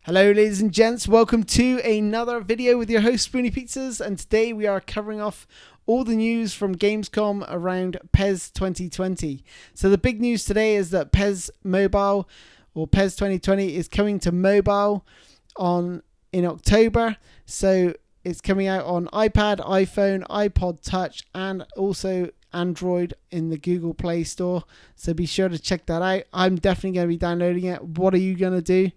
Hello ladies and gents, welcome to another video with your host Spoony Pizzas, and today we are covering off all the news from Gamescom around PES 2020. So the big news today is that PES Mobile, or PES 2020, is coming to mobile in October. So it's coming out on iPad, iPhone, iPod Touch, and also Android in the Google Play Store. So be sure to check that out. I'm definitely going to be downloading it. What are you going to do?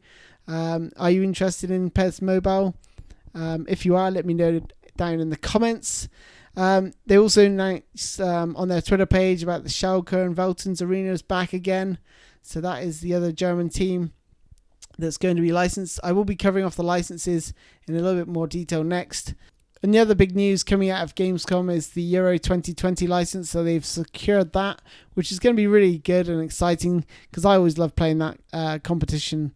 Are you interested in PES Mobile? If you are, let me know down in the comments. They also announced on their Twitter page about the Schalke and Veltins arenas back again. So that is the other German team that's going to be licensed. I will be covering off the licenses in a little bit more detail next. And the other big news coming out of Gamescom is the Euro 2020 license. So they've secured that, which is going to be really good and exciting because I always love playing that competition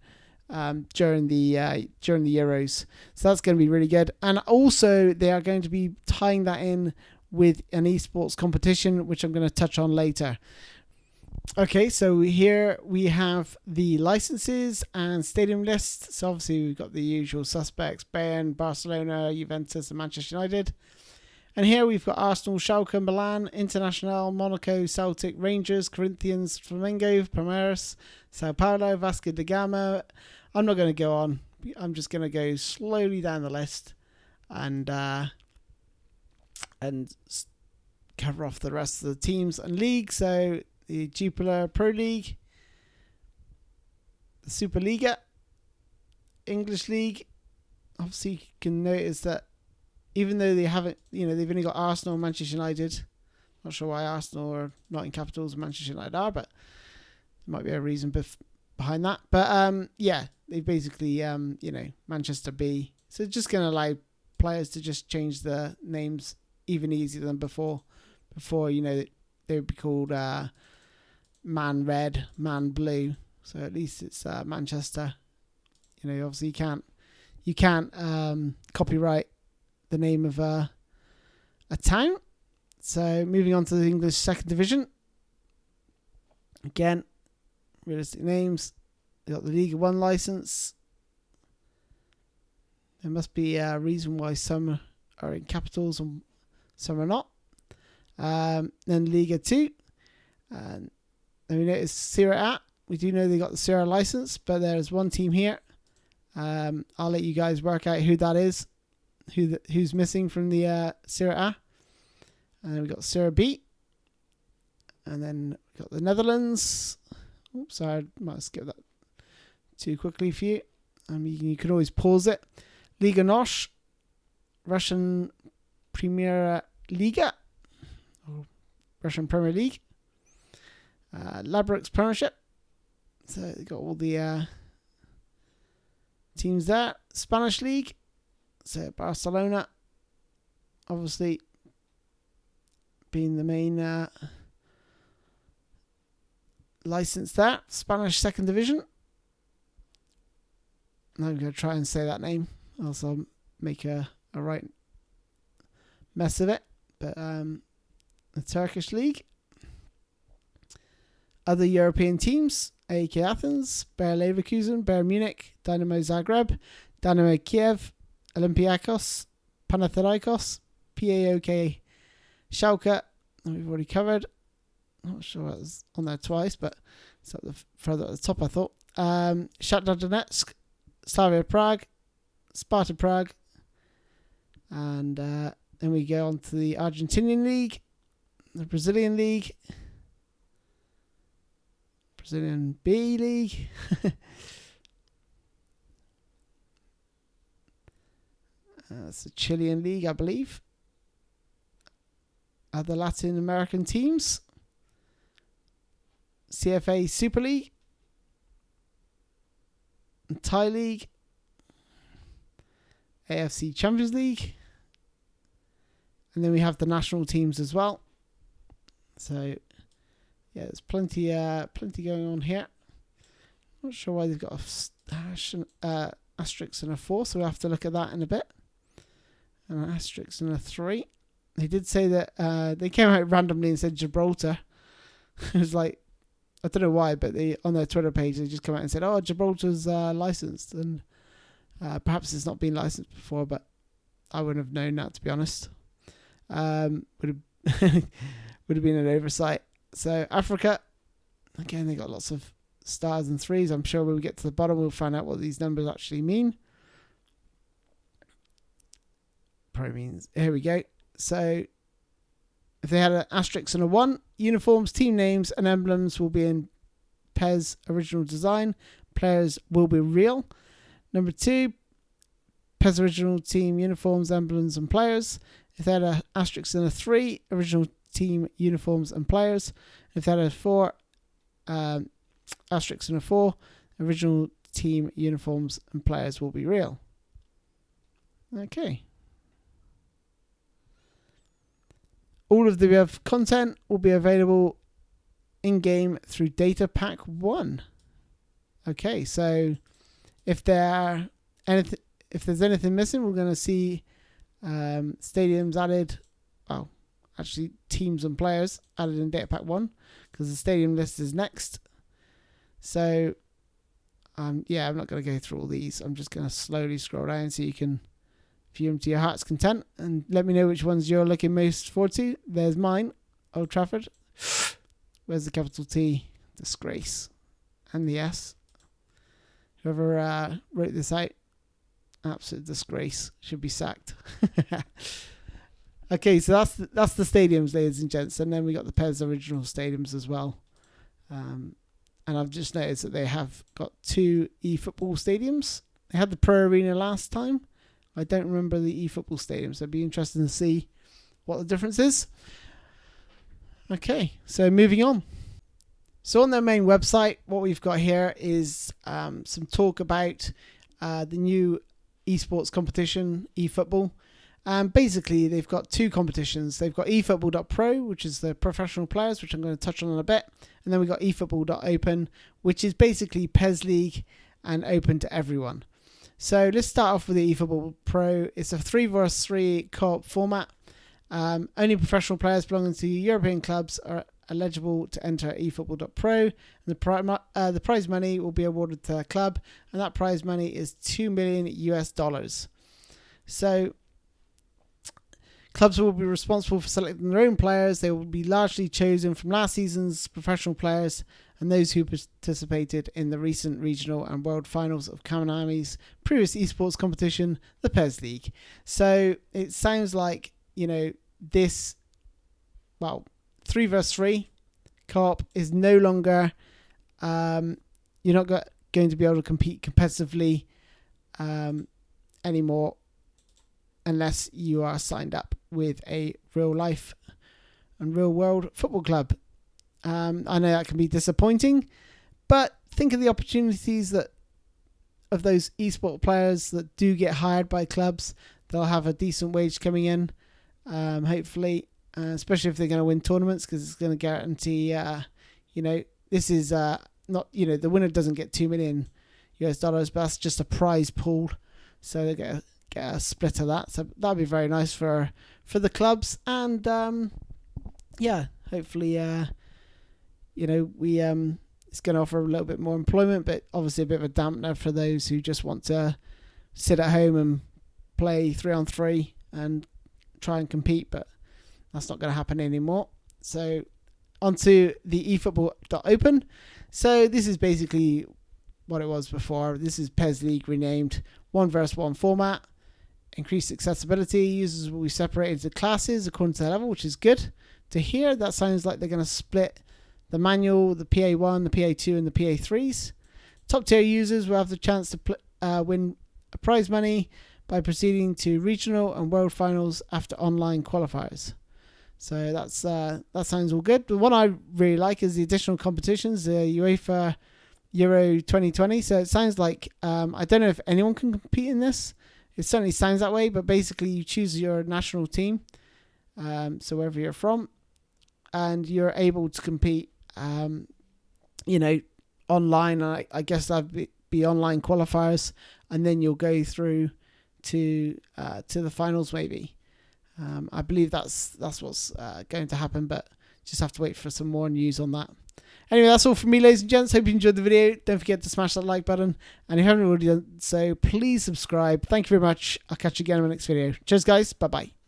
during the Euros. So that's going to be really good. And also they are going to be tying that in with an eSports competition, which I'm going to touch on later. Okay, so here we have the licenses and stadium lists. So obviously we've got the usual suspects: Bayern, Barcelona, Juventus and Manchester United. And here we've got Arsenal, Schalke, Milan, International, Monaco, Celtic, Rangers, Corinthians, Flamengo, Palmeiras, Sao Paulo, Vasco da Gama. I'm not going to go on. I'm just going to go slowly down the list and cover off the rest of the teams and leagues. So the Jupiler Pro League, the Superliga, English League. Obviously, you can notice that even though they haven't, they've only got Arsenal and Manchester United. Not sure why Arsenal are not in capitals and Manchester United are, but there might be a reason behind that. But yeah, they basically, Manchester B. So just going to allow players to just change the names even easier than before. Before, they would be called Man Red, Man Blue. So at least it's Manchester. Obviously you can't copyright the name of a town. So moving on to the English second division. Again, realistic names. They got the Liga 1 license. There must be a reason why some are in capitals and some are not. Then Liga 2. And then we notice Serie A. We do know they got the Serie A license, but there's one team here. I'll let you guys work out who that is. Who's missing from the Serie A. And then we got Serie B. And then we got the Netherlands. Oops, sorry, I might have skipped that too quickly for you. You can always pause it. Liga Nosh, Russian Premier Liga, or Russian Premier League. Ladbrokes Premiership. So they got all the teams there. Spanish League. So Barcelona, obviously being the main license there. Spanish second division. I'm going to try and say that name, else I'll make a right mess of it. But the Turkish League. Other European teams: AEK Athens, Bayer Leverkusen, Bayern Munich, Dynamo Zagreb, Dynamo Kiev, Olympiacos, Panathinaikos, PAOK, Schalke. We've already covered. Not sure it was on there twice, but it's up further at the top, I thought. Shakhtar Donetsk, Slavia Prague, Sparta Prague, and then we go on to the Argentinian League, the Brazilian League, Brazilian B League, that's the Chilean League, I believe. Other Latin American teams: CFA Super League, Thai League, AFC Champions League, and then we have the national teams as well. So yeah, there's plenty going on here. Not sure why they've got a asterisk and a 4, so we'll have to look at that in a bit. And an asterisk and a 3. They did say that they came out randomly and said Gibraltar. It was like, I don't know why, but they on their Twitter page they just come out and said, "Oh, Gibraltar's licensed," and Perhaps it's not been licensed before, but I wouldn't have known that, to be honest. Would have would have been an oversight. So Africa, again, they got lots of stars and threes. I'm sure when we get to the bottom, we'll find out what these numbers actually mean. Probably means, here we go. So if they had an asterisk and a 1, uniforms, team names, and emblems will be in PES original design. Players will be real. Number 2, PES original team uniforms, emblems, and players. If they had an asterisk and a 3, original team uniforms and players. If they had a 4, asterisk and a 4, original team uniforms and players will be real. Okay. All of the above content will be available in-game through Data Pack 1. Okay, so if there's anything missing, we're going to see stadiums added. Well, actually, teams and players added in Data Pack 1 because the stadium list is next. So, yeah, I'm not going to go through all these. I'm just going to slowly scroll down so you can view them to your heart's content and let me know which ones you're looking most forward to. There's mine, Old Trafford. Where's the capital T? Disgrace. And the S. Whoever wrote this out, absolute disgrace. Should be sacked. Okay, so that's the stadiums, ladies and gents. And then we got the PES original stadiums as well. And I've just noticed that they have got 2 eFootball stadiums. They had the Pro Arena last time. I don't remember the eFootball stadium, so it'd be interesting to see what the difference is. Okay, so moving on. So on their main website, what we've got here is some talk about the new eSports competition, eFootball. Basically, they've got 2 competitions. They've got eFootball.pro, which is the professional players, which I'm going to touch on in a bit. And then we've got eFootball.open, which is basically PES League and open to everyone. So let's start off with the eFootball Pro. It's a 3v3 co-op format. Only professional players belonging to European clubs are eligible to enter eFootball.pro. And the prize money will be awarded to a club, and that prize money is $2 million US. So clubs will be responsible for selecting their own players. They will be largely chosen from last season's professional players and those who participated in the recent regional and world finals of Kaminami's previous esports competition, the PES League. So it sounds like, this, 3v3 co-op is no longer, you're not going to be able to compete competitively anymore unless you are signed up with a real life and real world football club. I know that can be disappointing, but think of the opportunities of those esport players that do get hired by clubs. They'll have a decent wage coming in, hopefully, especially if they're going to win tournaments, because it's going to guarantee, this is not, the winner doesn't get $2 million US, but that's just a prize pool, so they get a split of that. So that'd be very nice for the clubs, and hopefully. It's going to offer a little bit more employment, but obviously a bit of a dampener for those who just want to sit at home and play 3-on-3 and try and compete, but that's not going to happen anymore. So onto the eFootball.open. So this is basically what it was before. This is PES League renamed 1v1 format. Increased accessibility. Users will be separated into classes according to their level, which is good to hear. That sounds like they're going to split the manual, the PA1, the PA2, and the PA3s. Top tier users will have the chance to win prize money by proceeding to regional and world finals after online qualifiers. So that sounds all good. The one I really like is the additional competitions, the UEFA Euro 2020. So it sounds like, I don't know if anyone can compete in this. It certainly sounds that way, but basically you choose your national team, so wherever you're from, and you're able to compete online. I guess that'd be online qualifiers, and then you'll go through to the finals maybe. I believe that's what's going to happen, but just have to wait for some more news on that. Anyway, that's all from me, ladies and gents. Hope you enjoyed the video. Don't forget to smash that like button. And if you haven't already done so, please subscribe. Thank you very much. I'll catch you again in my next video. Cheers, guys. Bye-bye.